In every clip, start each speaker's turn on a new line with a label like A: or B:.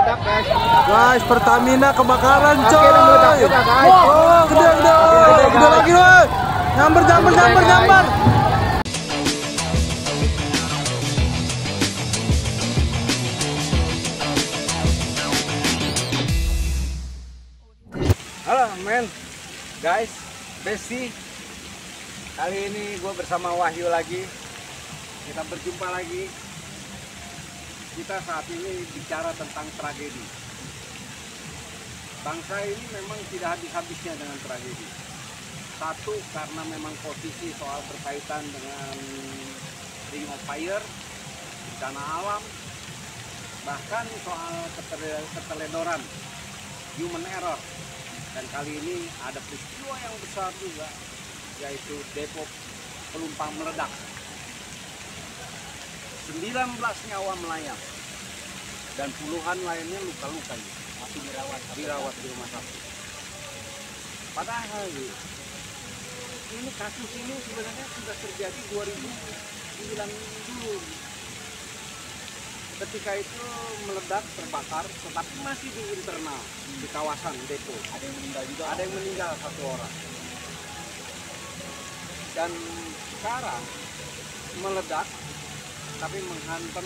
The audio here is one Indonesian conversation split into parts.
A: meledak guys.
B: Guys, Pertamina kebakaran coy.
A: Akhirnya meledak juga guys.
B: Oh, gede lagi loh. Nyamber.
A: Halo men, guys, Besti. Kali ini gue bersama Wahyu lagi. Kita berjumpa lagi. Kita saat ini bicara tentang tragedi. Bangsa ini memang tidak habis-habisnya dengan tragedi. Satu, karena memang posisi soal berkaitan dengan Ring of Fire, bencana alam, bahkan soal keteledoran, human error. Dan kali ini ada peristiwa yang besar juga, yaitu depo pelumpang meledak. 19 nyawa melayang dan puluhan lainnya luka-luka, masih dirawat di rumah sakit. Padahal ini kasus ini sebenarnya sudah terjadi 2009 dulu. Ketika itu meledak, terbakar, tetapi masih di internal, di kawasan depo. Ada yang meninggal juga. Ada yang meninggal, 1 orang. Dan sekarang meledak, tapi menghantam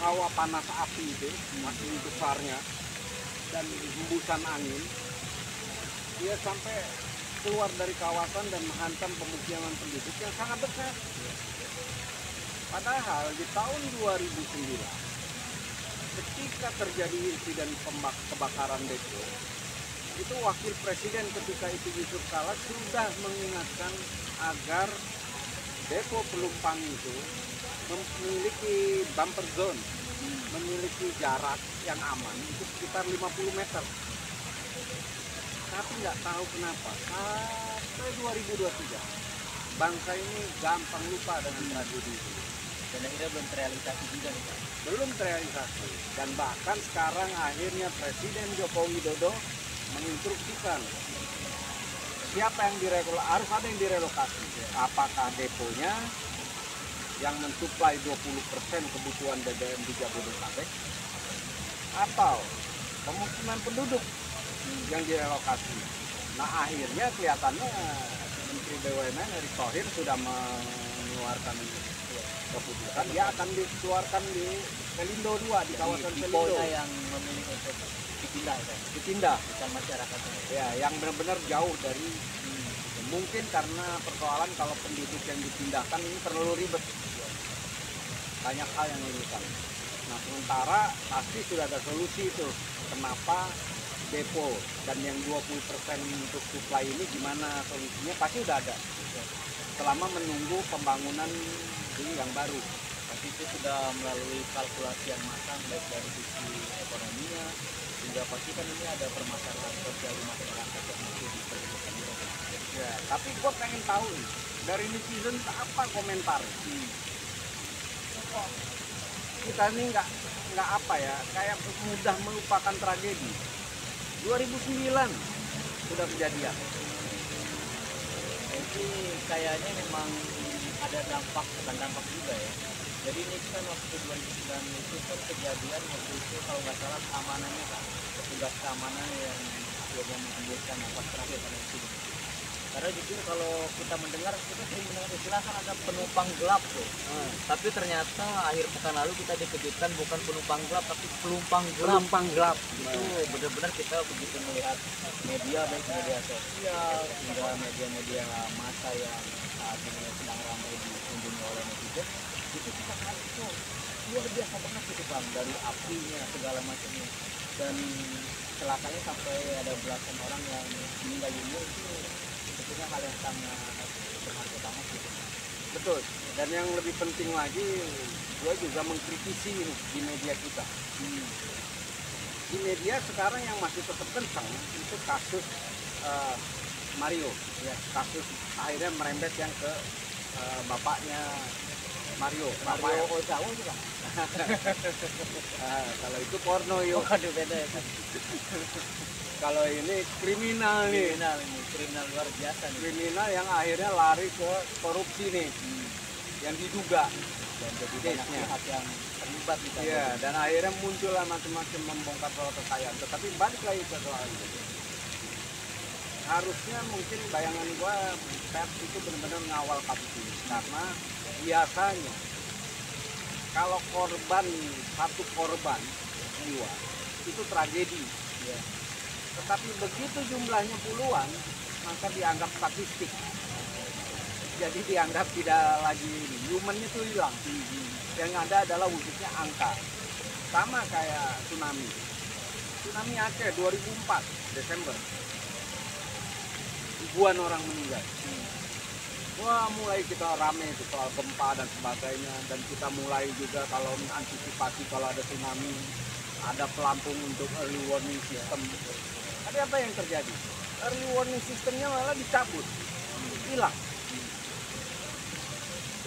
A: hawa panas api itu, masih besarnya, dan hembusan angin. Dia sampai keluar dari kawasan dan menghantam pemukiman penduduk yang sangat dekat. Padahal di tahun 2009 ketika terjadi insiden kebakaran depo, itu wakil presiden ketika itu Yusuf Kala sudah mengingatkan agar depo pelumpang itu memiliki bumper zone, memiliki jarak yang aman itu sekitar 50 meter. Tapi nggak tahu kenapa sampai 2023 bangsa ini gampang lupa dengan tragedi itu. Dan akhirnya belum terrealisasi juga nih Pak. Belum terrealisasi. Dan bahkan sekarang akhirnya Presiden Joko Widodo menginstruksikan siapa yang harus ada yang direlokasi. Apakah deponya yang mensuplai 20% kebutuhan BBM di Jabodetabek, atau pemukiman penduduk yang direlokasi. Nah akhirnya kelihatannya Menteri BUMN Erick Thohir sudah mengeluarkan keputusan dia akan dikeluarkan di Pelindo 2 di kawasan Pelindo yang memilih untuk dipindah bukan masyarakatnya ya, yang benar-benar jauh dari mungkin karena persoalan kalau penduduk yang dipindahkan ini terlalu ribet, banyak hal yang dilakukan. Nah sementara pasti sudah ada solusi itu kenapa depo dan yang 20% untuk supply ini gimana solusinya pasti udah ada selama menunggu pembangunan ini yang baru. Pasti itu sudah melalui kalkulasi yang matang baik dari sisi ekonominya hingga pasti kan ini ada permasalahan sosial di masyarakat yang masih diperlukan ya. Tapi gue pengen tahu nih dari netizen apa komentar. Kita ini nggak apa ya, kayak mudah melupakan tragedi. 2009 sudah kejadian.
C: Jadi kayaknya memang ada dampak juga ya. Jadi ini kan waktu 2009 itu kan kejadian waktu itu kalau nggak salah keamanannya kan, petugas keamanan yang coba menghembuskan nafas terakhir pada itu. Karena jujur kalau kita mendengar, kita sering mendengar istilah kan ada penumpang gelap tuh. Tapi ternyata akhir pekan lalu kita dikejutkan bukan penumpang gelap tapi pelumpang gelap. Itu benar-benar kita begitu melihat media baik media sosial hingga media-media massa yang saat ini sedang ramai dikunjungi oleh netizen, itu kita lihat itu luar biasa banget gitu Bang, dari apinya segala macamnya, dan celakanya sampai ada belasan orang yang meninggal dunia. Itu sebetulnya hal yang sangat berharga banget gitu.
A: Betul. Dan yang lebih penting lagi, gue juga mengkritisi di media kita. Di media sekarang yang masih tetap kencang itu kasus Mario, ya, kasus akhirnya merembet yang ke bapaknya Mario
C: Ozawa juga.
A: Kalau itu porno yuk.
C: Aduh beda ya kan.
A: Kalau ini kriminal
C: luar biasa nih.
A: Kriminal yang akhirnya lari ke korupsi nih, yang diduga.
C: Dan jadi banyak pihak yang terlibat terlibat di sana.
A: Iya, dan akhirnya muncullah macam-macam membongkar soal kekayaan. Tetapi balik lagi ke soal itu. Harusnya mungkin bayangan gua pers itu benar-benar ngawal kasus ini, karena biasanya kalau satu korban jiwa itu tragedi,
C: Ya.
A: tetapi begitu jumlahnya puluhan maka dianggap statistik, jadi dianggap tidak lagi humannya itu hilang. Yang ada adalah wujudnya angka, sama kayak tsunami Aceh 2004 Desember, ribuan orang meninggal. Wah, mulai kita rame itu soal gempa dan sebagainya, dan kita mulai juga kalau antisipasi kalau ada tsunami, ada pelampung untuk early warning system. Tapi apa yang terjadi? Early warning systemnya malah dicabut, hilang.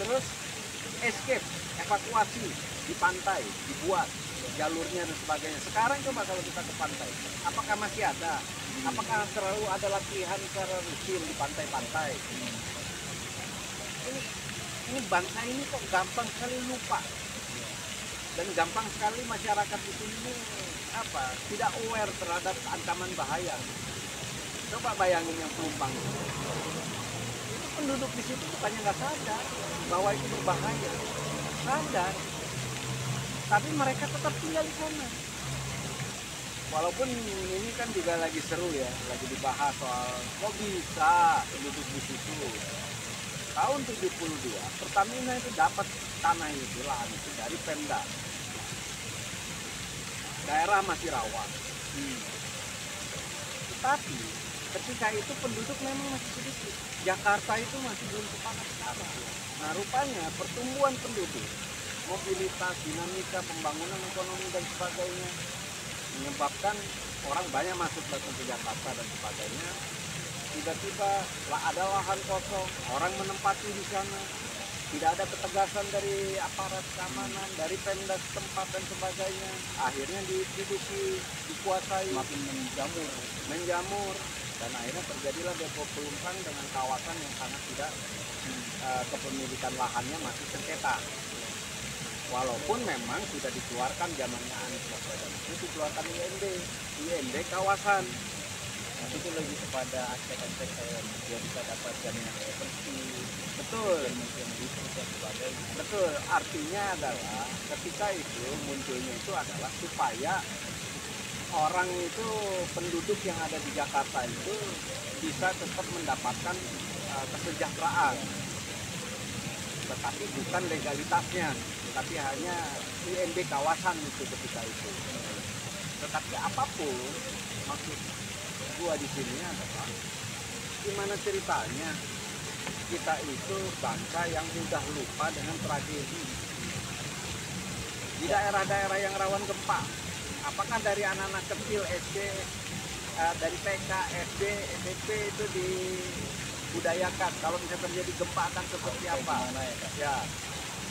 A: Terus escape, evakuasi di pantai dibuat jalurnya dan sebagainya. Sekarang coba kalau kita ke pantai, apakah masih ada? Apakah selalu ada latihan secara rutin di pantai-pantai? Ini bangsa ini kok gampang sekali lupa, dan gampang sekali masyarakat di sini tidak aware terhadap ancaman bahaya. Coba bayangin yang Pelumpang itu penduduk di situ bukannya nggak sadar bahwa itu berbahaya, sadar, tapi mereka tetap tinggal di sana. Walaupun ini kan juga lagi seru ya, lagi dibahas soal kok bisa penduduk di situ. Tahun 72 Pertamina itu dapat tanah itu, lahan itu dari Pemda. Daerah masih rawan. Tetapi ketika itu penduduk memang masih sedikit. Jakarta itu masih belum sepakat sekarang. Nah, rupanya pertumbuhan penduduk, mobilitas, dinamika, pembangunan ekonomi dan sebagainya menyebabkan orang banyak masuk ke Jakarta dan sebagainya. Tiba-tiba ada lahan kosong, orang menempati di sana, tidak ada ketegasan dari aparat keamanan, dari Pemda setempat dan sebagainya. Akhirnya dikuasai,
C: Makin
A: menjamur, dan akhirnya terjadilah Depo Pelumpang dengan kawasan yang sangat tidak kepemilikan lahannya masih sengketa. Walaupun memang sudah dikeluarkan zamannya Anies Baswedan, itu dikeluarkan IND kawasan.
C: Tapi itu lebih kepada aspek-aspek kayak dia bisa dapat jaminan air bersih,
A: Betul.
C: mungkin listrik dan sebagainya.
A: Betul, artinya adalah ketika itu munculnya itu adalah supaya orang itu, penduduk yang ada di Jakarta itu bisa tetap mendapatkan kesejahteraan, tetapi bukan legalitasnya, tapi hanya IND kawasan itu ketika itu. Tetapi apapun, maksud gua di sini adalah gimana ceritanya kita itu bangsa yang mudah lupa dengan tragedi di daerah-daerah yang rawan gempa. Apakah dari anak-anak kecil SD, dari TK, SD, SMP itu dibudayakan kalau bisa terjadi gempa akan seperti apa? Ya,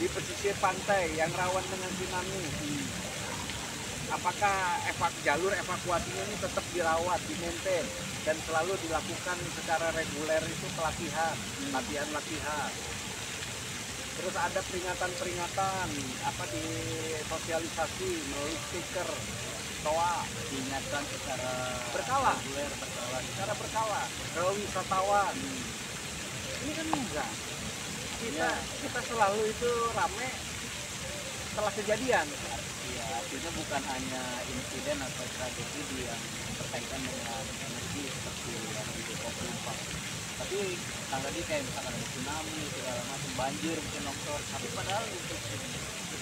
A: di pesisir pantai yang rawan dengan tsunami, apakah jalur evakuasinya ini tetap dirawat, di-maintain, dan selalu dilakukan secara reguler itu latihan. Terus ada peringatan-peringatan, di sosialisasi melalui stiker, toa,
C: Diingatkan secara
A: berkala,
C: reguler,
A: ke wisatawan. Ini kan enggak. Kita selalu itu rame setelah kejadian.
C: Ya, artinya bukan hanya insiden atau tragedi yang berkaitan dengan energi seperti yang di Depo Pelumpang, tapi tadi kayak misalkan ada tsunami, segala macam, banjir, mungkin longsor, tapi padahal untuk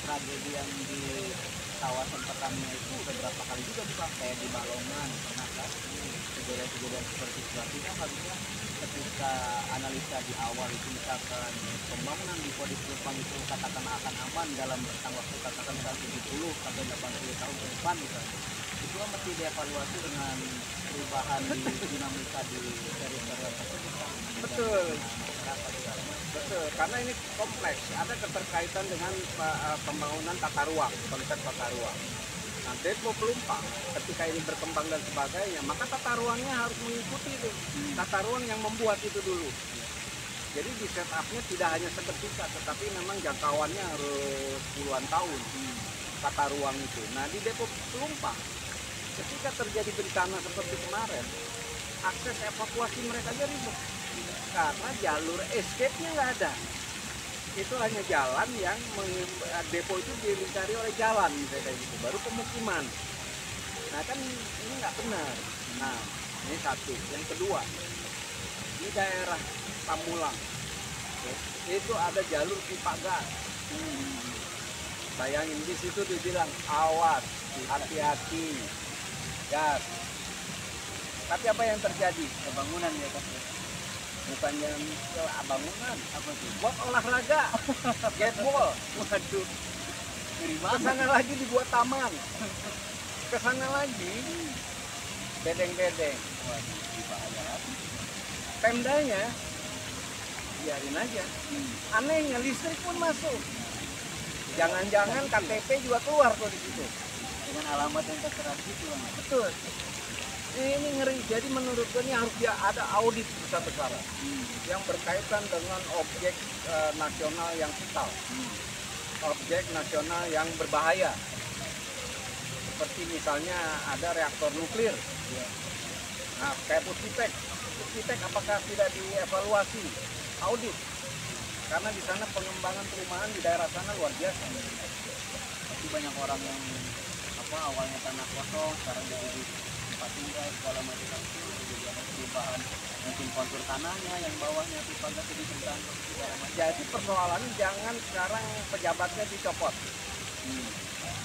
C: tragedi yang di kawasan Pertamina itu udah berapa kali juga Pak, kayak di Balongan pernah kan kejadian-kejadian seperti itu. Artinya harusnya ketika analisa di awal itu misalkan pembangunan di Pelumpang itu katakan akan aman dalam rentang waktu katakan 70 sampai 80 tahun ke depan misalnya, itu mesti dievaluasi dengan perubahan di dinamika di teritorial tersebut.
A: Betul. Karena ini kompleks, ada keterkaitan dengan pembangunan tata ruang, konsep tata ruang. Nah, Depo Pelumpang ketika ini berkembang dan sebagainya, maka tata ruangnya harus mengikuti itu. Tata ruang yang membuat itu dulu. Jadi di setupnya tidak hanya seketika, tetapi memang jangkauannya harus puluhan tahun. tata ruang itu. Nah di Depo Pelumpang, ketika terjadi bencana seperti kemarin, akses evakuasi mereka aja ribet karena jalur escape-nya nggak ada. Itu hanya jalan yang depo itu dilingkari oleh jalan misalnya kayak gitu, baru pemukiman. Nah kan ini nggak benar. Nah ini satu. Yang kedua, di daerah Pamulang itu ada jalur pipa gas. Bayangin di situ dibilang awas, hati-hati, gas. Tapi apa yang terjadi?
C: Pembangunan ya kan.
A: Bukannya bangunan, apa sih? Buat olahraga, skateball. Waduh. Kesana lagi dibuat taman. Kesana lagi bedeng-bedeng. Pemdanya biarin aja. Anehnya listrik pun masuk. Jangan-jangan KTP juga keluar tuh di situ.
C: Dengan alamat yang tertera gitu Bang.
A: Betul. Ini ngeri. Jadi menurut gue ini harus ada audit besar-besaran yang berkaitan dengan objek nasional yang vital, objek nasional yang berbahaya. Seperti misalnya ada reaktor nuklir. Nah, kayak Puspitek apakah tidak dievaluasi, audit? Karena di sana pengembangan perumahan di daerah sana luar biasa.
C: Pasti banyak orang yang awalnya tanah kosong sekarang jadi tempat tinggal segala macam itu, jadi ada perubahan mungkin kontur tanahnya yang bawahnya pipa gas jadi terganggu segala macam.
A: Jadi persoalannya jangan sekarang pejabatnya dicopot.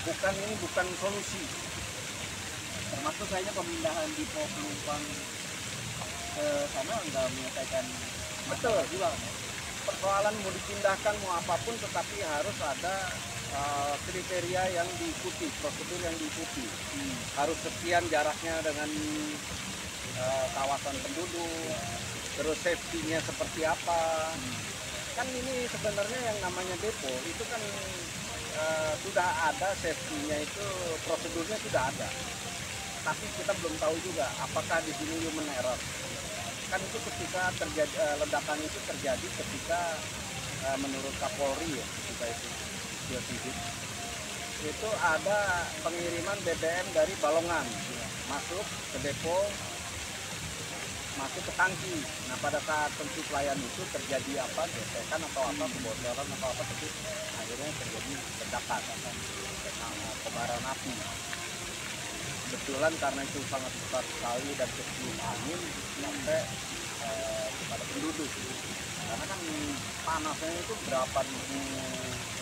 A: Bukan solusi.
C: Termasuk kayaknya pemindahan Depo Pelumpang ke sana nggak menyelesaikan
A: Betul.
C: juga kan?
A: Persoalan mau dipindahkan mau apapun, tetapi harus ada kriteria yang diikuti, prosedur yang diikuti. Harus sekian jaraknya dengan kawasan penduduk, terus safety-nya seperti apa. Kan ini sebenarnya yang namanya depo itu kan sudah ada safety-nya, itu prosedurnya sudah ada. Tapi kita belum tahu juga apakah di sini human error. Kan itu ketika terjadi ledakan itu terjadi ketika menurut Kapolri ya, ketika itu itu ada pengiriman BBM dari Balongan masuk ke depo, masuk ke tangki. Nah pada saat pensuplaian itu terjadi gesekan atau kebocoran atau tapi akhirnya terjadi ledakan, kobaran api. Kebetulan karena itu sangat besar sekali dan ketiup angin sampai kepada penduduk. Karena kan panasnya itu berapa ribu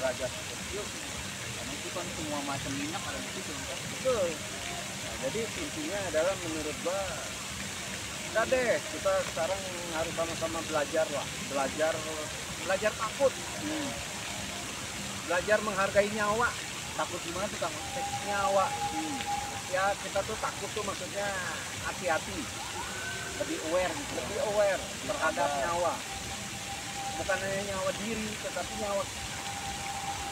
A: derajat Celcius.
C: Karena itu kan semua macam minyak ada di situ.
A: Betul. Nah, jadi intinya adalah menurut gua, udah deh kita sekarang harus sama-sama belajar lah, belajar takut, belajar menghargai nyawa.
C: Takut gimana tuh Kang?
A: Nyawa. Ya kita tuh takut tuh maksudnya hati-hati,
C: Lebih aware gitu.
A: lebih aware terhadap nyawa. Bukan hanya nyawa diri, tetapi nyawa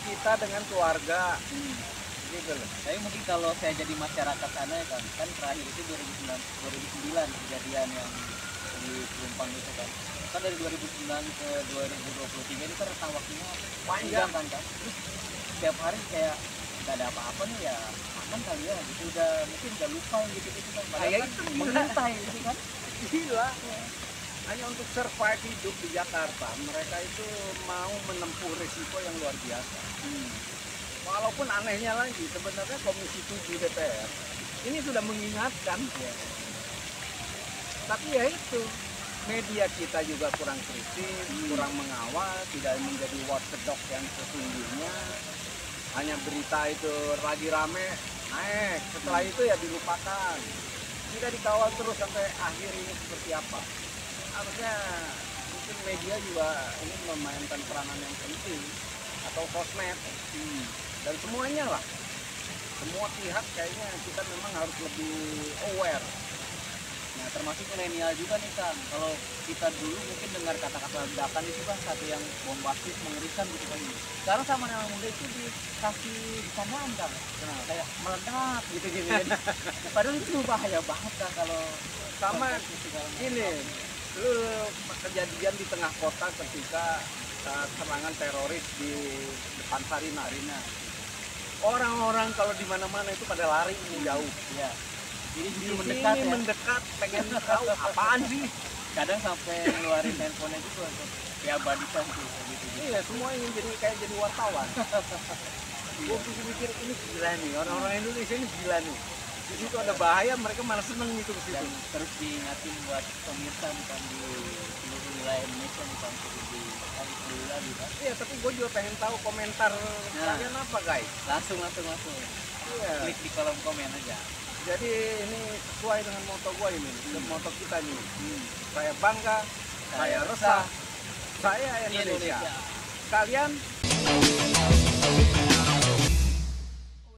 A: kita dengan keluarga. Gitu loh.
C: Tapi mungkin kalau saya jadi masyarakat sana ya kan terakhir itu 2009 kejadian yang di Pelumpang itu kan. Kan dari 2009 ke 2023 ini kan rentang waktunya panjang kan. Terus setiap hari kayak nggak ada apa-apa nih ya, aman kali ya gitu, mungkin udah lupa gitu kan. Padahal kan
A: itu
C: mengintai gitu kan.
A: gila. Hanya untuk survive hidup di Jakarta, mereka itu mau menempuh risiko yang luar biasa. Walaupun anehnya lagi, sebenarnya Komisi 7 DPR ini sudah mengingatkan, tapi ya itu, media kita juga kurang kritis, kurang mengawal, tidak menjadi watchdog yang sesungguhnya. Hanya berita itu lagi rame, naik, setelah itu ya dilupakan. Tidak dikawal terus sampai akhir ini seperti apa. Harusnya mungkin media juga ini memainkan peranan yang penting, atau sosmed, dan semuanya lah, semua pihak kayaknya kita memang harus lebih aware.
C: Nah termasuk milenial juga nih Kang, kalau kita dulu mungkin dengar kata-kata ledakan itu kan satu yang bombastis, mengerikan gitu kan. Sekarang sama anak muda itu dikasih bercandaan Kang, kayak meledak gitu-gitu. Padahal itu bahaya banget Kang kalau
A: Sama ini, lu kejadian di tengah kota ketika serangan teroris di depan Sarinah. Orang-orang kalau di mana-mana itu pada lari ini jauh.
C: Iya. Ini
A: Di
C: justru
A: sini
C: mendekat ya.
A: mendekat, pengen tahu apaan sih.
C: Kadang sampai ngeluarin handphone itu untuk diabadikan tuh kayak gitu.
A: Iya, semua ingin jadi wartawan. Gue pikir ini gila nih, orang-orang Indonesia ini gila nih. Di situ ada bahaya, mereka malah seneng gitu ke
C: Dan
A: situ.
C: terus diingatin buat pemirsa bukan di seluruh wilayah Indonesia bukan di wilayah gitu.
A: Iya, tapi gue juga pengen tahu komentar kalian apa guys.
C: Langsung.
A: Iya.
C: Klik di kolom komen aja.
A: Jadi ini sesuai dengan moto gue ini, moto kita nih. Saya bangga, saya resah, saya Indonesia. Kalian